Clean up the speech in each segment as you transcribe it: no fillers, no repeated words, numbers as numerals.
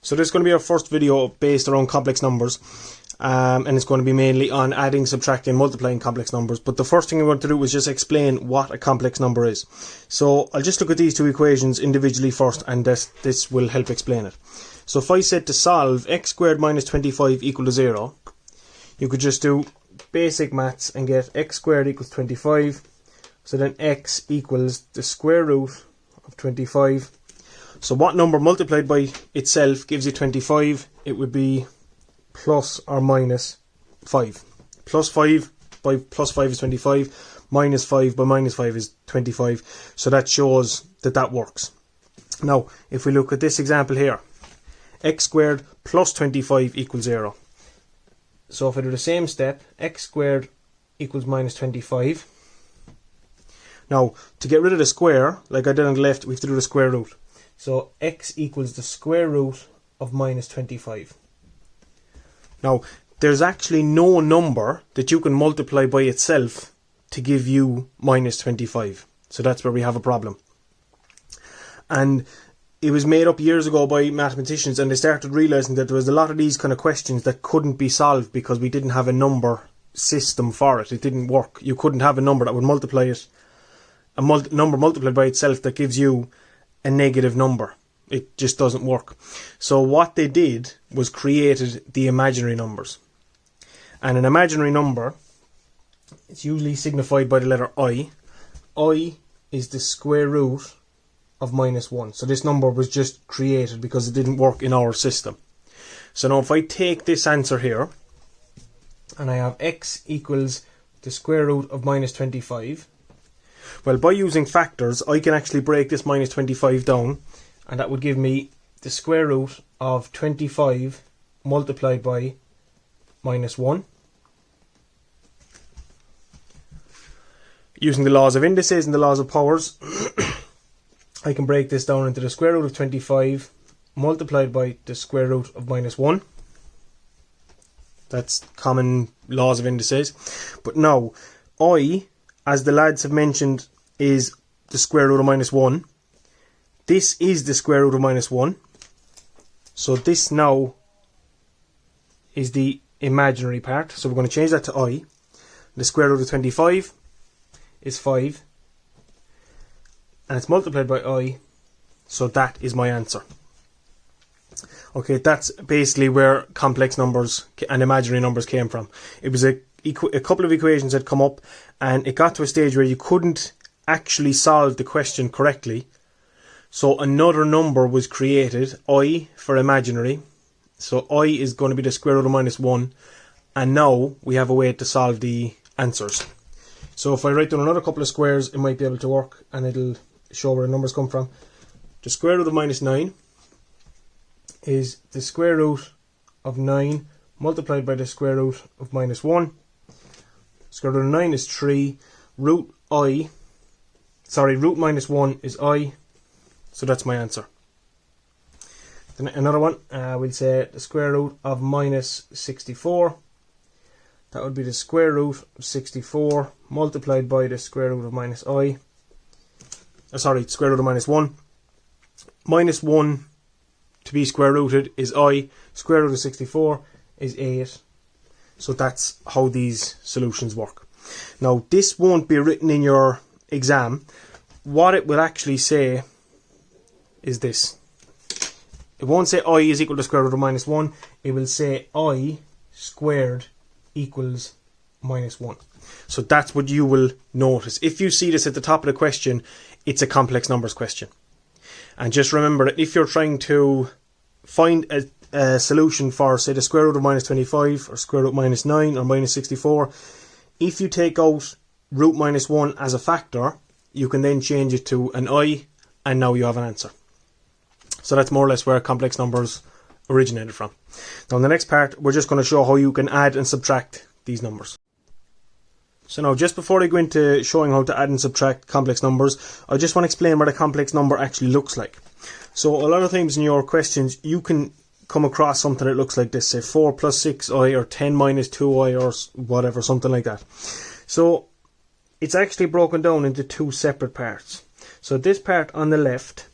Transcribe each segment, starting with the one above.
So this is going to be our first video based around complex numbers, and it's going to be mainly on adding, subtracting, multiplying complex numbers. But the first thing I want to do is just explain what a complex number is. So I'll just look at these two equations individually first, and this will help explain it. So if I said to solve x squared minus 25 equal to 0, you could just do basic maths and get x squared equals 25. So then x equals the square root of 25. So what number multiplied by itself gives you 25? It would be plus or minus 5. Plus 5 by plus 5 is 25. Minus 5 by minus 5 is 25. So that shows that that works. Now, if we look at this example here, x squared plus 25 equals 0. So if I do the same step, x squared equals minus 25. Now, to get rid of the square, like I did on the left, we have to do the square root. So x equals the square root of minus 25. Now, there's actually no number that you can multiply by itself to give you minus 25. So that's where we have a problem. And it was made up years ago by mathematicians, and they started realizing that there was a lot of these kind of questions that couldn't be solved because we didn't have a number system for it. It didn't work. You couldn't have a number that would multiply it, a number multiplied by itself that gives you a negative number. It just doesn't work. So what they did was created the imaginary numbers. And an imaginary number is usually signified by the letter I. I is the square root of minus 1. So this number was just created because it didn't work in our system. So now if I take this answer here, and I have x equals the square root of minus 25, well, by using factors, I can actually break this minus 25 down, and that would give me the square root of 25 multiplied by minus 1. Using the laws of indices and the laws of powers, I can break this down into the square root of 25 multiplied by the square root of minus 1. That's common laws of indices. But now, I, as the lads have mentioned, is the square root of minus 1. This is the square root of minus 1. So this now is the imaginary part. So we're going to change that to I. The square root of 25 is 5. And it's multiplied by I. So that is my answer. Okay, that's basically where complex numbers and imaginary numbers came from. It was a couple of equations had come up, and it got to a stage where you couldn't actually solve the question correctly. So another number was created, I for imaginary. So I is going to be the square root of minus 1. And now we have a way to solve the answers. So if I write down another couple of squares, it might be able to work, and it'll show where the numbers come from. The square root of minus 9 is the square root of 9 multiplied by the square root of minus 1. Square root of 9 is 3. Root minus 1 is I. So that's my answer. Then another one, we'll say the square root of minus 64. That would be the square root of 64 multiplied by the square root of minus I. Square root of minus 1. Minus 1 to be square rooted is I. Square root of 64 is 8. So that's how these solutions work. Now, this won't be written in your exam. What it will actually say is this. It won't say I is equal to square root of minus 1. It will say I squared equals minus 1. So that's what you will notice. If you see this at the top of the question, it's a complex numbers question. And just remember that if you're trying to find a solution for, say, the square root of minus 25 or square root minus 9 or minus 64, if you take out root minus 1 as a factor, you can then change it to an I, and now you have an answer. So that's more or less where complex numbers originated from. Now in the next part, we're just going to show how you can add and subtract these numbers. So now, just before I go into showing how to add and subtract complex numbers, I just want to explain what a complex number actually looks like. So a lot of times in your questions, you can come across something that looks like this, say 4 plus 6i or 10 minus 2i or whatever, something like that. So it's actually broken down into two separate parts. So this part on the left,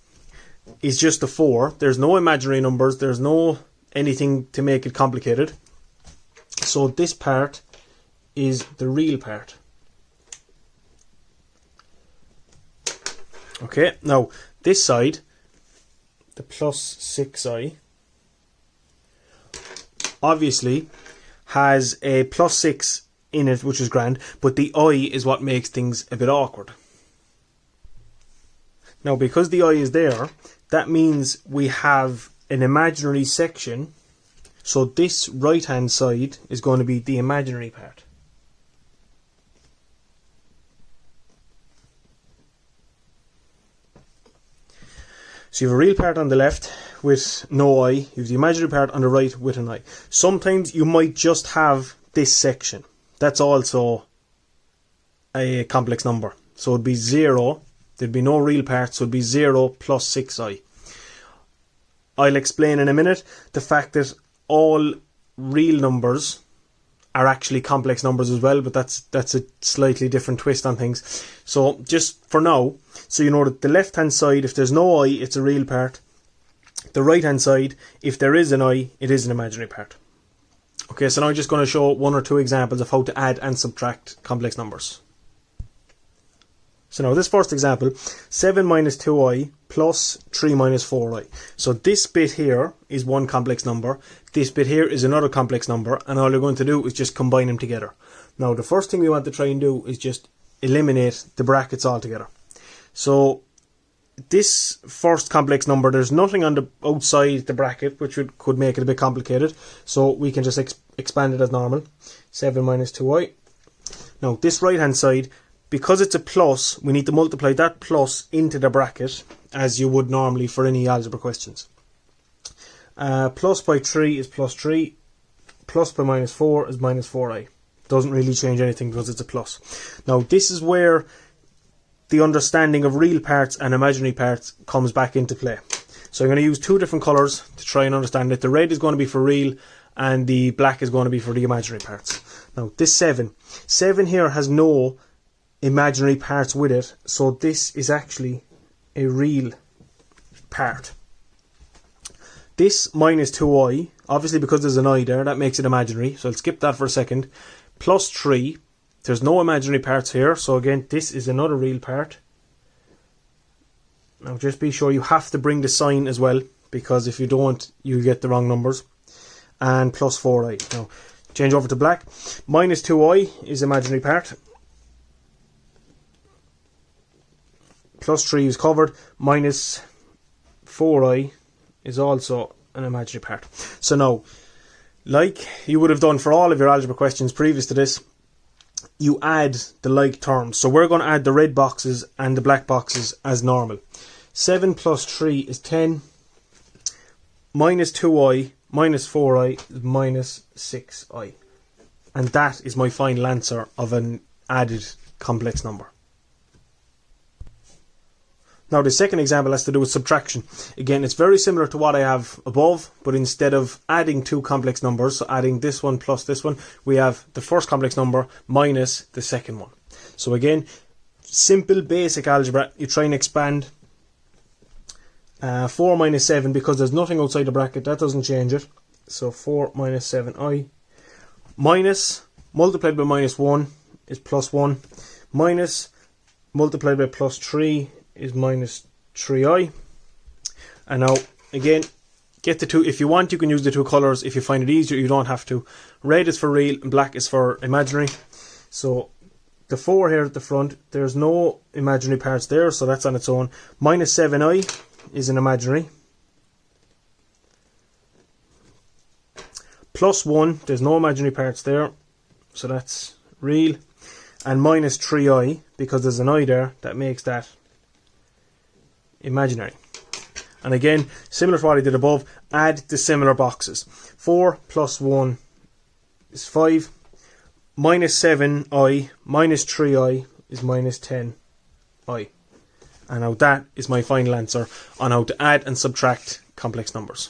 is just a 4. There's no imaginary numbers. There's no anything to make it complicated. So this part is the real part. Okay, now this side, the plus 6i, obviously has a plus 6 in it, which is grand, but the I is what makes things a bit awkward. Now, because the I is there, that means we have an imaginary section, so this right hand side is going to be the imaginary part. So you have a real part on the left with no I, you have the imaginary part on the right with an I. Sometimes you might just have this section. That's also a complex number. So it'd be 0, there'd be no real part, so it'd be 0 plus 6i. I'll explain in a minute the fact that all real numbers are actually complex numbers as well, but that's a slightly different twist on things. So just for now, so you know that the left hand side, if there's no I, it's a real part. The right hand side, if there is an I, it is an imaginary part. Okay, so now I'm just going to show 1 or 2 examples of how to add and subtract complex numbers. So now this first example, 7 minus 2i plus 3 minus 4i. So this bit here is one complex number, this bit here is another complex number, and all you're going to do is just combine them together. Now the first thing we want to try and do is just eliminate the brackets altogether. So this first complex number, there's nothing on the outside the bracket which could make it a bit complicated, so we can just expand it as normal. 7 minus 2i. Now this right hand side, because it's a plus, we need to multiply that plus into the bracket as you would normally for any algebra questions. Plus by 3 is plus 3, plus by minus 4 is minus 4i. Doesn't really change anything because it's a plus. Now this is where the understanding of real parts and imaginary parts comes back into play. So I'm going to use 2 different colours to try and understand it. The red is going to be for real and the black is going to be for the imaginary parts. Now this 7 here has no imaginary parts with it, so this is actually a real part. This minus 2i, obviously because there's an I there, that makes it imaginary, so I'll skip that for a second. Plus 3, there's no imaginary parts here, so again this is another real part. Now just be sure you have to bring the sign as well, because if you don't you get the wrong numbers. And plus 4i. Now change over to black. Minus 2i is imaginary part. Plus 3 is covered, minus 4i is also an imaginary part. So now, like you would have done for all of your algebra questions previous to this, you add the like terms. So we're going to add the red boxes and the black boxes as normal. 7 plus 3 is 10, minus 2i minus 4i is minus 6i. And that is my final answer of an added complex number. Now the second example has to do with subtraction. Again, it's very similar to what I have above, but instead of adding 2 complex numbers, so adding this one plus this one, we have the first complex number minus the second one. So again, simple basic algebra, you try and expand. 4 minus 7, because there's nothing outside the bracket, that doesn't change it. So 4 minus 7i. Minus, multiplied by minus 1 is plus 1. Minus, multiplied by plus 3 is minus 3i. And now again, get the 2. If you want, you can use the 2 colours. If you find it easier, you don't have to. Red is for real and black is for imaginary. So the 4 here at the front, there's no imaginary parts there, so that's on its own. Minus 7i is an imaginary. Plus 1, there's no imaginary parts there, so that's real. And minus 3i, because there's an I there, that makes that imaginary. And again, similar to what I did above, add the similar boxes. 4 plus 1 is 5. Minus 7i minus 3i is minus 10i. And now that is my final answer on how to add and subtract complex numbers.